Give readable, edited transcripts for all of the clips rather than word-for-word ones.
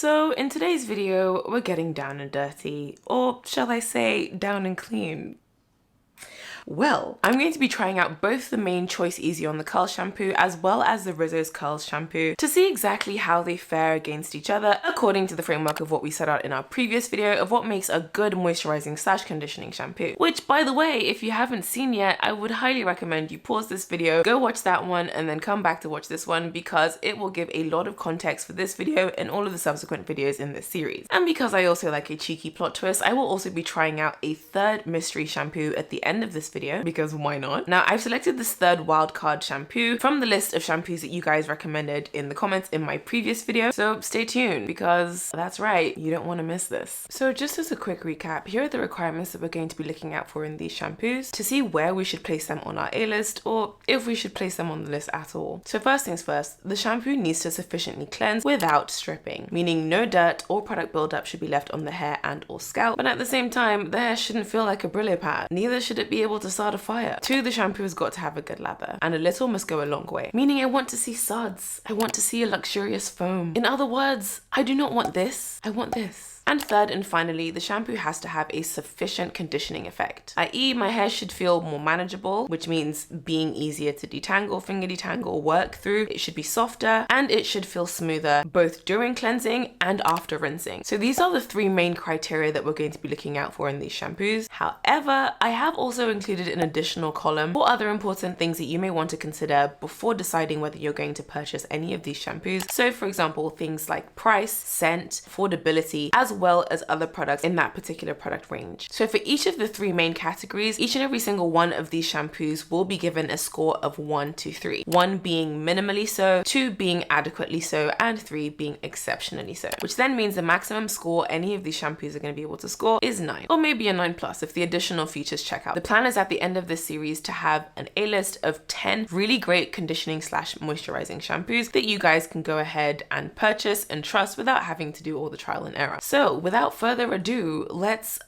So in today's video, we're getting down and dirty, or shall I say down and clean. Well, I'm going to be trying out both the main Choice Easy on the Curls shampoo as well as the Rizzo's Curls shampoo to see exactly how they fare against each other according to the framework of what we set out in our previous video of what makes a good moisturizing / conditioning shampoo. Which, by the way, if you haven't seen yet, I would highly recommend you pause this video, go watch that one, and then come back to watch this one because it will give a lot of context for this video and all of the subsequent videos in this series. And because I also like a cheeky plot twist, I will also be trying out a third mystery shampoo at the end of this video, because why not? Now, I've selected this third wildcard shampoo from the list of shampoos that you guys recommended in the comments in my previous video, so stay tuned because that's right, you don't want to miss this. So just as a quick recap, here are the requirements that we're going to be looking out for in these shampoos to see where we should place them on our A list or if we should place them on the list at all. So first things first, the shampoo needs to sufficiently cleanse without stripping, meaning no dirt or product buildup should be left on the hair and or scalp, but at the same time, the hair shouldn't feel like a Brillo pad. Neither should it be able to start a fire. 2, the shampoo has got to have a good lather, and a little must go a long way, meaning I want to see suds. I want to see a luxurious foam. In other words, I do not want this, I want this. And third and finally, the shampoo has to have a sufficient conditioning effect, i.e. my hair should feel more manageable, which means being easier to detangle, finger detangle, work through. It should be softer and it should feel smoother both during cleansing and after rinsing. So these are the 3 main criteria that we're going to be looking out for in these shampoos. However, I have also included an additional column for other important things that you may want to consider before deciding whether you're going to purchase any of these shampoos. So for example, things like price, scent, affordability, as well as other products in that particular product range. So for each of the 3 main categories, each and every single one of these shampoos will be given a score of 1 to 3. 1 being minimally so, 2 being adequately so, and 3 being exceptionally so. Which then means the maximum score any of these shampoos are going to be able to score is 9, or maybe a 9+ if the additional features check out. The plan is at the end of this series to have an A list of 10 really great conditioning / moisturizing shampoos that you guys can go ahead and purchase and trust without having to do all the trial and error. So without further ado, let's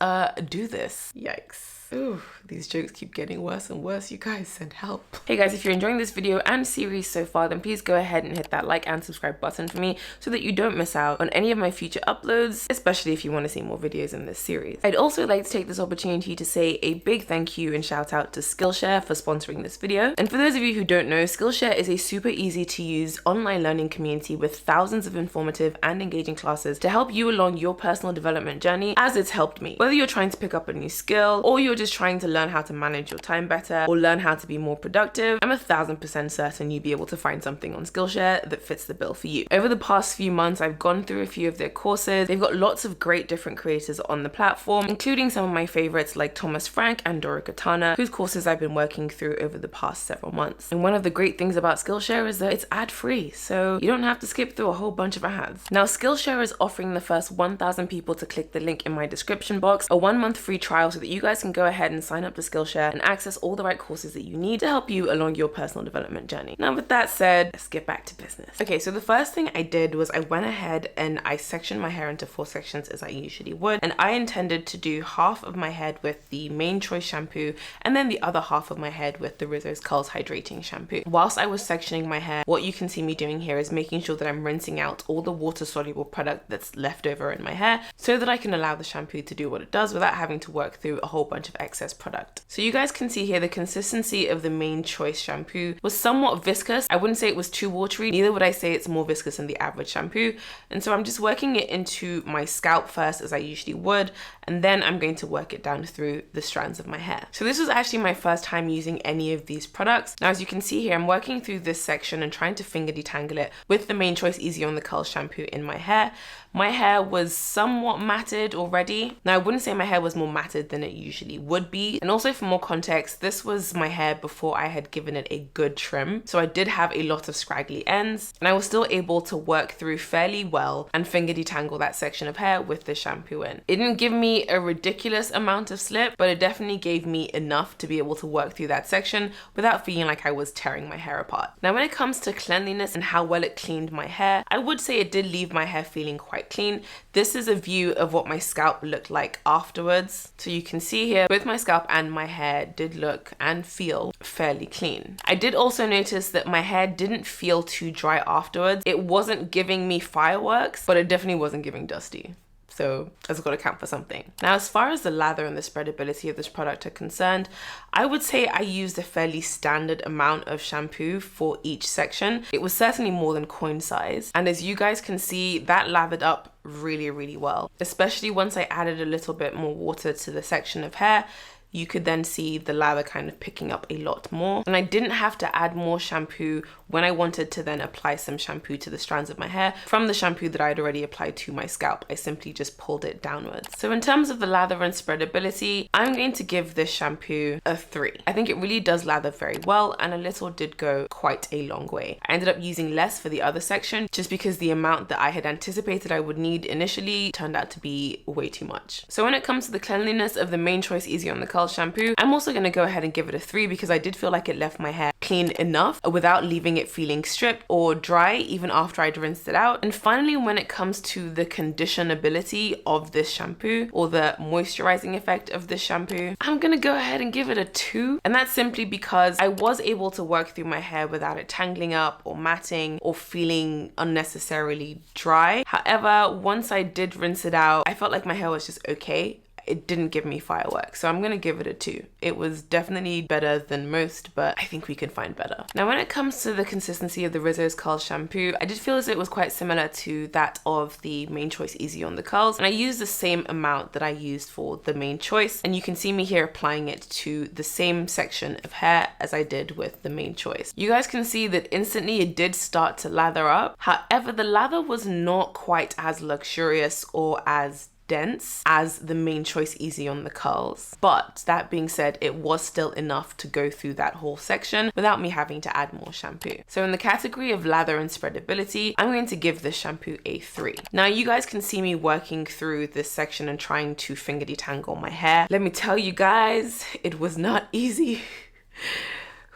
do this. Yikes. Ooh, these jokes keep getting worse and worse. You guys, send help. Hey guys, if you're enjoying this video and series so far, then please go ahead and hit that like and subscribe button for me so that you don't miss out on any of my future uploads, especially if you want to see more videos in this series. I'd also like to take this opportunity to say a big thank you and shout out to Skillshare for sponsoring this video. And for those of you who don't know, Skillshare is a super easy to use online learning community with thousands of informative and engaging classes to help you along your personal development journey as it's helped me. Whether you're trying to pick up a new skill or you're just trying to learn how to manage your time better or learn how to be more productive, I'm 1000% certain you'll be able to find something on Skillshare that fits the bill for you. Over the past few months, I've gone through a few of their courses. They've got lots of great different creators on the platform, including some of my favorites like Thomas Frank and Dora Katana, whose courses I've been working through over the past several months. And one of the great things about Skillshare is that it's ad-free, so you don't have to skip through a whole bunch of ads. Now, Skillshare is offering the first 1,000 people to click the link in my description box a 1-month free trial so that you guys can go ahead and sign up to Skillshare and access all the right courses that you need to help you along your personal development journey. Now, with that said, let's get back to business. Okay, so the first thing I did was I went ahead and I sectioned my hair into 4 sections as I usually would, and I intended to do half of my head with the main Choice shampoo and then the other half of my head with the Rizzo's Curls hydrating shampoo. Whilst I was sectioning my hair, what you can see me doing here is making sure that I'm rinsing out all the water-soluble product that's left over in my hair so that I can allow the shampoo to do what it does without having to work through a whole bunch of excess product. So you guys can see here the consistency of the main Choice shampoo was somewhat viscous. I wouldn't say it was too watery, neither would I say it's more viscous than the average shampoo. And so I'm just working it into my scalp first as I usually would, and then I'm going to work it down through the strands of my hair. So this was actually my first time using any of these products. Now, as you can see here, I'm working through this section and trying to finger detangle it with the main Choice Easy on the Curls shampoo in my hair. My hair was somewhat matted already. Now, I wouldn't say my hair was more matted than it usually would be. And also for more context, this was my hair before I had given it a good trim. So I did have a lot of scraggly ends, and I was still able to work through fairly well and finger detangle that section of hair with the shampoo in. It didn't give me a ridiculous amount of slip, but it definitely gave me enough to be able to work through that section without feeling like I was tearing my hair apart. Now, when it comes to cleanliness and how well it cleaned my hair, I would say it did leave my hair feeling quite clean. This is a view of what my scalp looked like afterwards. So you can see here, both my scalp and my hair did look and feel fairly clean. I did also notice that my hair didn't feel too dry afterwards. It wasn't giving me fireworks, but it definitely wasn't giving dusty. So that's got to count for something. Now, as far as the lather and the spreadability of this product are concerned, I would say I used a fairly standard amount of shampoo for each section. It was certainly more than coin size. And as you guys can see, that lathered up really, really well. Especially once I added a little bit more water to the section of hair, you could then see the lather kind of picking up a lot more. And I didn't have to add more shampoo when I wanted to then apply some shampoo to the strands of my hair from the shampoo that I had already applied to my scalp. I simply just pulled it downwards. So in terms of the lather and spreadability, I'm going to give this shampoo a 3. I think it really does lather very well, and a little did go quite a long way. I ended up using less for the other section just because the amount that I had anticipated I would need initially turned out to be way too much. So when it comes to the cleanliness of the Main Choice Easy on the Curl shampoo, I'm also going to go ahead and give it a 3 because I did feel like it left my hair clean enough without leaving it feeling stripped or dry even after I'd rinsed it out. And finally, when it comes to the conditionability of this shampoo or the moisturizing effect of this shampoo, I'm going to go ahead and give it a 2. And that's simply because I was able to work through my hair without it tangling up or matting or feeling unnecessarily dry. However, once I did rinse it out, I felt like my hair was just okay. It didn't give me fireworks, so I'm gonna give it a 2. It was definitely better than most, but I think we can find better. Now, when it comes to the consistency of the Rizzo's Curl shampoo, I did feel as it was quite similar to that of the Main Choice Easy on the Curls, and I used the same amount that I used for the Main Choice, and you can see me here applying it to the same section of hair as I did with the Main Choice. You guys can see that instantly it did start to lather up. However, the lather was not quite as luxurious or as dense as the Main Choice Easy on the Curls. But that being said, it was still enough to go through that whole section without me having to add more shampoo. So in the category of lather and spreadability, I'm going to give this shampoo a 3. Now, you guys can see me working through this section and trying to finger detangle my hair. Let me tell you guys, it was not easy.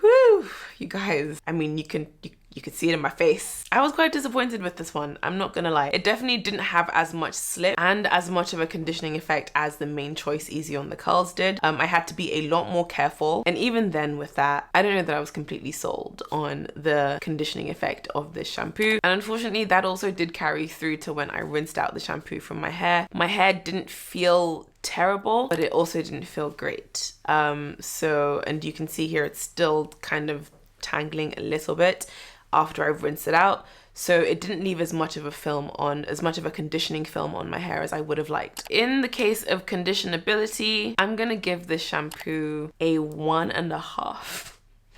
Whew, you guys, I mean, you could see it in my face. I was quite disappointed with this one, I'm not gonna lie. It definitely didn't have as much slip and as much of a conditioning effect as the Main Choice Easy on the Curls did. I had to be a lot more careful, and even then with that, I don't know that I was completely sold on the conditioning effect of this shampoo. And unfortunately, that also did carry through to when I rinsed out the shampoo from my hair. My hair didn't feel terrible, but it also didn't feel great. And you can see here, it's still kind of tangling a little bit after I've rinsed it out. So it didn't leave as much of a conditioning film on my hair as I would have liked. In the case of conditionability, I'm gonna give this shampoo a 1.5.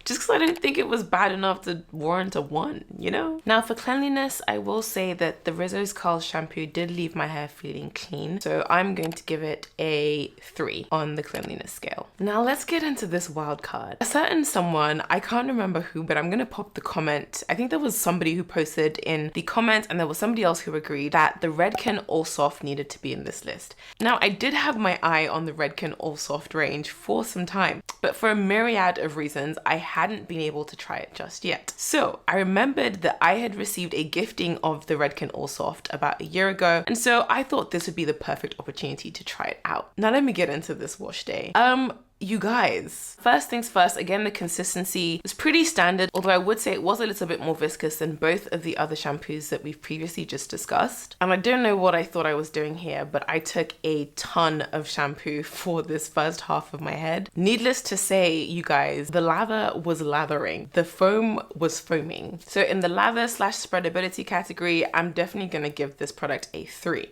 Just because I don't think it was bad enough to warrant a 1, you know? Now for cleanliness, I will say that the Rizzo's Curl shampoo did leave my hair feeling clean. So I'm going to give it a 3 on the cleanliness scale. Now let's get into this wild card. A certain someone, I can't remember who, but I'm gonna pop the comment. I think there was somebody who posted in the comments and there was somebody else who agreed that the Redken All Soft needed to be in this list. Now I did have my eye on the Redken All Soft range for some time, but for a myriad of reasons, I hadn't been able to try it just yet. So I remembered that I had received a gifting of the Redken All Soft about a year ago, and so I thought this would be the perfect opportunity to try it out. Now let me get into this wash day. You guys, first things first, again, the consistency was pretty standard, although I would say it was a little bit more viscous than both of the other shampoos that we've previously just discussed. And I don't know what I thought I was doing here, but I took a ton of shampoo for this first half of my head. Needless to say, you guys, the lather was lathering. The foam was foaming. So in the lather / spreadability category, I'm definitely gonna give this product a 3.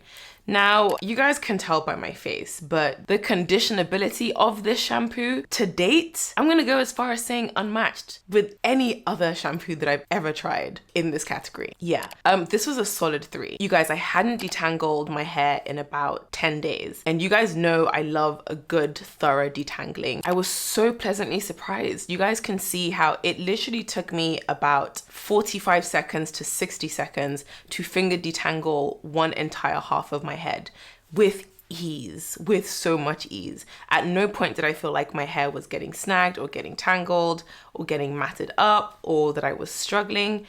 Now, you guys can tell by my face, but the conditionability of this shampoo to date, I'm gonna go as far as saying unmatched with any other shampoo that I've ever tried in this category. Yeah, this was a solid 3. You guys, I hadn't detangled my hair in about 10 days. And you guys know I love a good, thorough detangling. I was so pleasantly surprised. You guys can see how it literally took me about 45 seconds to 60 seconds to finger detangle one entire half of my head with ease, with so much ease. At no point did I feel like my hair was getting snagged or getting tangled or getting matted up or that I was struggling.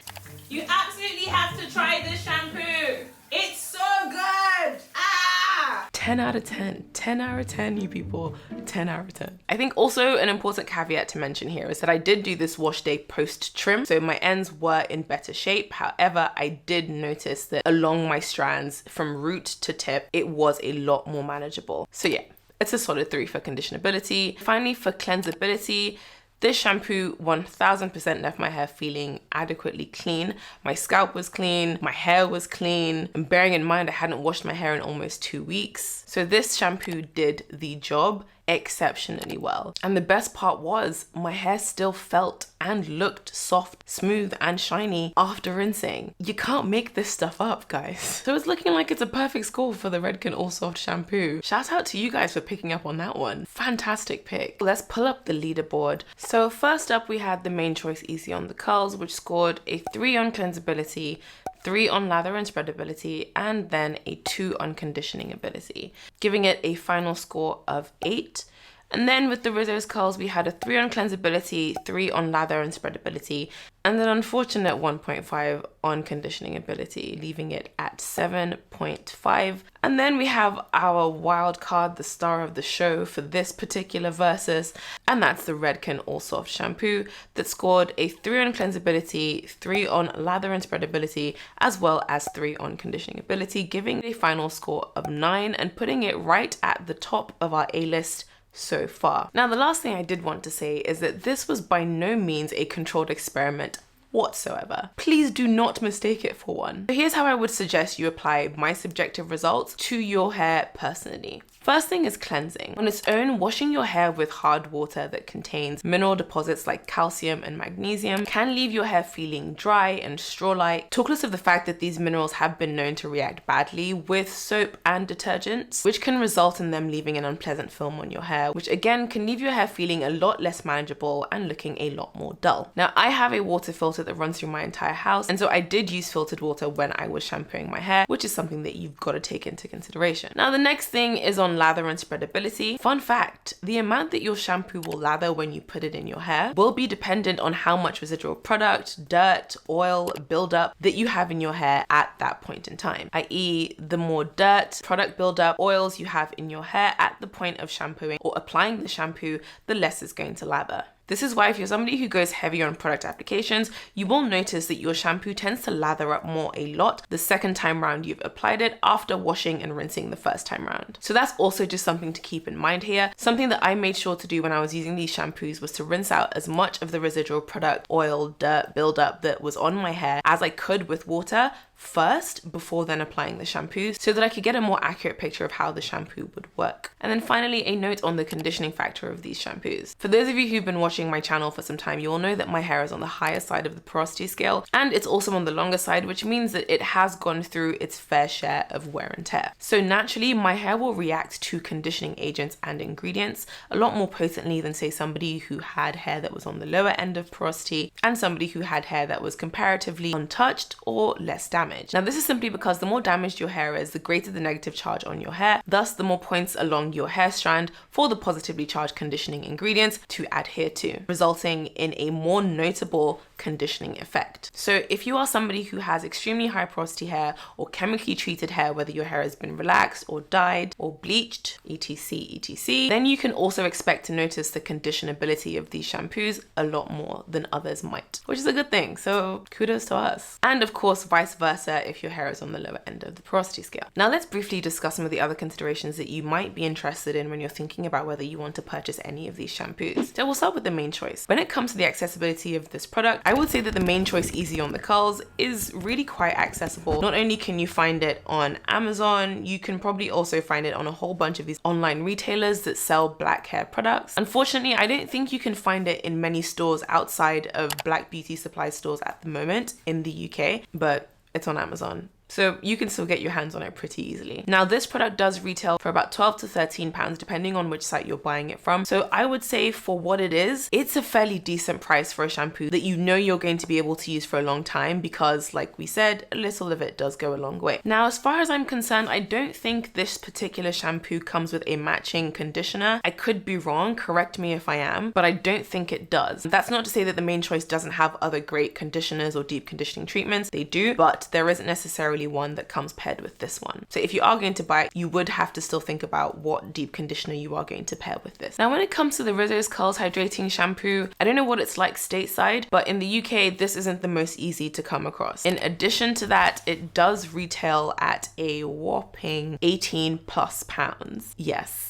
You absolutely have to try this shampoo. It's so good. Ah! 10 out of 10. 10 out of 10, you people. 10 out of 10. I think also an important caveat to mention here is that I did do this wash day post trim, so my ends were in better shape. However, I did notice that along my strands from root to tip, it was a lot more manageable. So yeah, it's a solid 3 for conditionability. Finally, for cleansability, this shampoo 1000% left my hair feeling adequately clean. My scalp was clean, my hair was clean, and bearing in mind I hadn't washed my hair in almost 2 weeks. So this shampoo did the job exceptionally well. And the best part was my hair still felt and looked soft, smooth, and shiny after rinsing. You can't make this stuff up, guys. So it's looking like it's a perfect score for the Redken All Soft shampoo. Shout out to you guys for picking up on that one. Fantastic pick. Let's pull up the leaderboard. So first up, we had the main choice Easy on the Curls, which scored a 3 on cleansability, 3 on lather and spreadability, and then a 2 on conditioning ability, giving it a final score of 8. And then with the Rizzo's curls, we had a 3 on cleansability, 3 on lather and spreadability, and an unfortunate 1.5 on conditioning ability, leaving it at 7.5. And then we have our wild card, the star of the show for this particular versus, and that's the Redken All Soft shampoo that scored a 3 on cleansability, 3 on lather and spreadability, as well as 3 on conditioning ability, giving a final score of 9 and putting it right at the top of our A-list so far. Now, the last thing I did want to say is that this was by no means a controlled experiment whatsoever. Please do not mistake it for one. So here's how I would suggest you apply my subjective results to your hair personally. First thing is cleansing. On its own, washing your hair with hard water that contains mineral deposits like calcium and magnesium can leave your hair feeling dry and straw-like, talk less of the fact that these minerals have been known to react badly with soap and detergents, which can result in them leaving an unpleasant film on your hair, which again can leave your hair feeling a lot less manageable and looking a lot more dull. Now, I have a water filter that runs through my entire house, and so I did use filtered water when I was shampooing my hair, which is something that you've got to take into consideration. Now, the next thing is on lather and spreadability. Fun fact, the amount that your shampoo will lather when you put it in your hair will be dependent on how much residual product, dirt, oil, buildup that you have in your hair at that point in time, i.e. the more dirt, product buildup, oils you have in your hair at the point of shampooing or applying the shampoo, the less it's going to lather. This is why if you're somebody who goes heavy on product applications, you will notice that your shampoo tends to lather up more a lot the second time round you've applied it after washing and rinsing the first time round. So that's also just something to keep in mind here. Something that I made sure to do when I was using these shampoos was to rinse out as much of the residual product, oil, dirt, buildup that was on my hair as I could with water first before then applying the shampoo so that I could get a more accurate picture of how the shampoo would work. And then finally, a note on the conditioning factor of these shampoos. For those of you who've been watching my channel for some time, you will know that my hair is on the higher side of the porosity scale, and it's also on the longer side, which means that it has gone through its fair share of wear and tear. So naturally, my hair will react to conditioning agents and ingredients a lot more potently than say somebody who had hair that was on the lower end of porosity and somebody who had hair that was comparatively untouched or less damaged. Now, this is simply because the more damaged your hair is, the greater the negative charge on your hair, thus the more points along your hair strand for the positively charged conditioning ingredients to adhere to, resulting in a more notable conditioning effect. So if you are somebody who has extremely high porosity hair or chemically treated hair, whether your hair has been relaxed or dyed or bleached, etc, then you can also expect to notice the conditionability of these shampoos a lot more than others might, which is a good thing. So kudos to us. And of course, vice versa if your hair is on the lower end of the porosity scale. Now let's briefly discuss some of the other considerations that you might be interested in when you're thinking about whether you want to purchase any of these shampoos. So we'll start with the main choice. When it comes to the accessibility of this product, I would say that the main choice Easy on the Curls is really quite accessible. Not only can you find it on Amazon, you can probably also find it on a whole bunch of these online retailers that sell black hair products. Unfortunately, I don't think you can find it in many stores outside of black beauty supply stores at the moment in the UK, but it's on Amazon. So you can still get your hands on it pretty easily. Now, this product does retail for about £12 to £13 depending on which site you're buying it from. So I would say for what it is, it's a fairly decent price for a shampoo that you know you're going to be able to use for a long time because, like we said, a little of it does go a long way. Now, as far as I'm concerned, I don't think this particular shampoo comes with a matching conditioner. I could be wrong, correct me if I am, but I don't think it does. That's not to say that the main choice doesn't have other great conditioners or deep conditioning treatments. They do, but there isn't necessarily necessarily one that comes paired with this one. So if you are going to buy it, you would have to still think about what deep conditioner you are going to pair with this. Now, when it comes to the Rizzo's Curls Hydrating Shampoo, I don't know what it's like stateside, but in the UK, this isn't the most easy to come across. In addition to that, it does retail at a whopping £18+. Yes.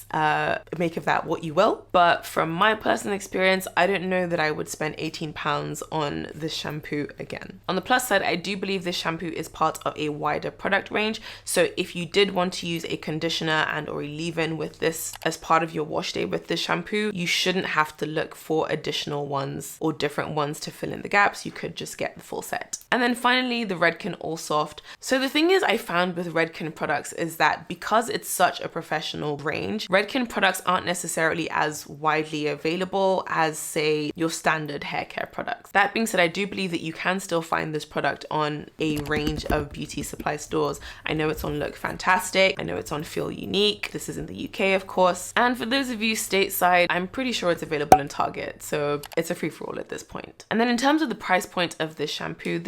Make of that what you will, but from my personal experience, I don't know that I would spend £18 on this shampoo again. On the plus side, I do believe this shampoo is part of a wider product range, so if you did want to use a conditioner and or a leave-in with this as part of your wash day with this shampoo, you shouldn't have to look for additional ones or different ones to fill in the gaps. You could just get the full set. And then finally, the Redken All Soft. So the thing is, I found with Redken products is that because it's such a professional range, Redken products aren't necessarily as widely available as, say, your standard hair care products. That being said, I do believe that you can still find this product on a range of beauty supply stores. I know it's on Look Fantastic. I know it's on Feel Unique. This is in the UK, of course. And for those of you stateside, I'm pretty sure it's available in Target. So it's a free-for-all at this point. And then in terms of the price point of this shampoo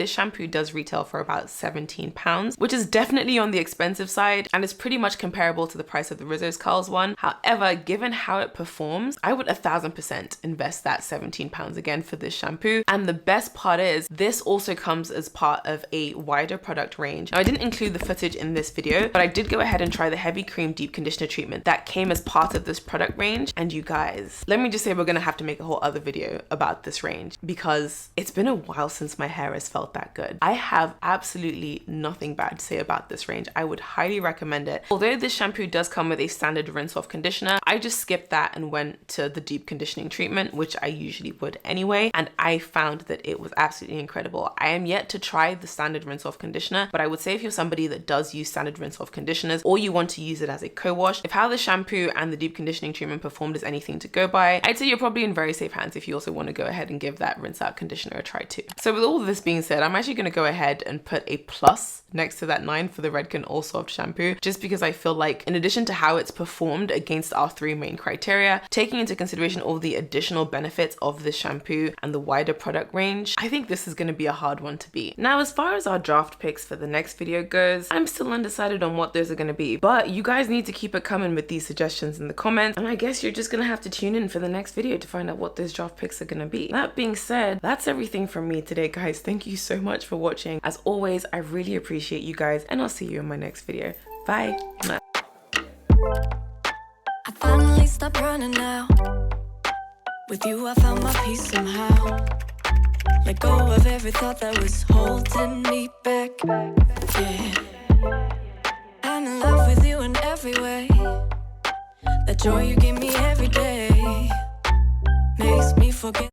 does retail for about £17, which is definitely on the expensive side and is pretty much comparable to the price of the Rizzo's Curls one. However, given how it performs, I would 1000% invest that £17 again for this shampoo. And the best part is this also comes as part of a wider product range. Now, I didn't include the footage in this video, but I did go ahead and try the heavy cream deep conditioner treatment that came as part of this product range. And you guys, let me just say, we're gonna have to make a whole other video about this range because it's been a while since my hair has felt that good. I have absolutely nothing bad to say about this range. I would highly recommend it. Although this shampoo does come with a standard rinse off conditioner, I just skipped that and went to the deep conditioning treatment, which I usually would anyway, and I found that it was absolutely incredible. I am yet to try the standard rinse off conditioner, but I would say if you're somebody that does use standard rinse off conditioners or you want to use it as a co-wash, if how the shampoo and the deep conditioning treatment performed is anything to go by, I'd say you're probably in very safe hands if you also want to go ahead and give that rinse out conditioner a try too. So with all of this being said, I'm actually going to go ahead and put a plus next to that 9 for the Redken All Soft shampoo, just because I feel like in addition to how it's performed against our 3 main criteria, taking into consideration all the additional benefits of this shampoo and the wider product range, I think this is going to be a hard one to beat. Now, as far as our draft picks for the next video goes, I'm still undecided on what those are going to be, but you guys need to keep it coming with these suggestions in the comments, and I guess you're just going to have to tune in for the next video to find out what those draft picks are going to be. That being said, that's everything from me today, guys. Thank you so much for watching. As always, I really appreciate you guys, and I'll see you in my next video. Bye. I finally stopped running now. With you I found my peace somehow. Let go of every thought that was holding me back. Yeah, I'm in love with you in every way. The joy you give me every day makes me forget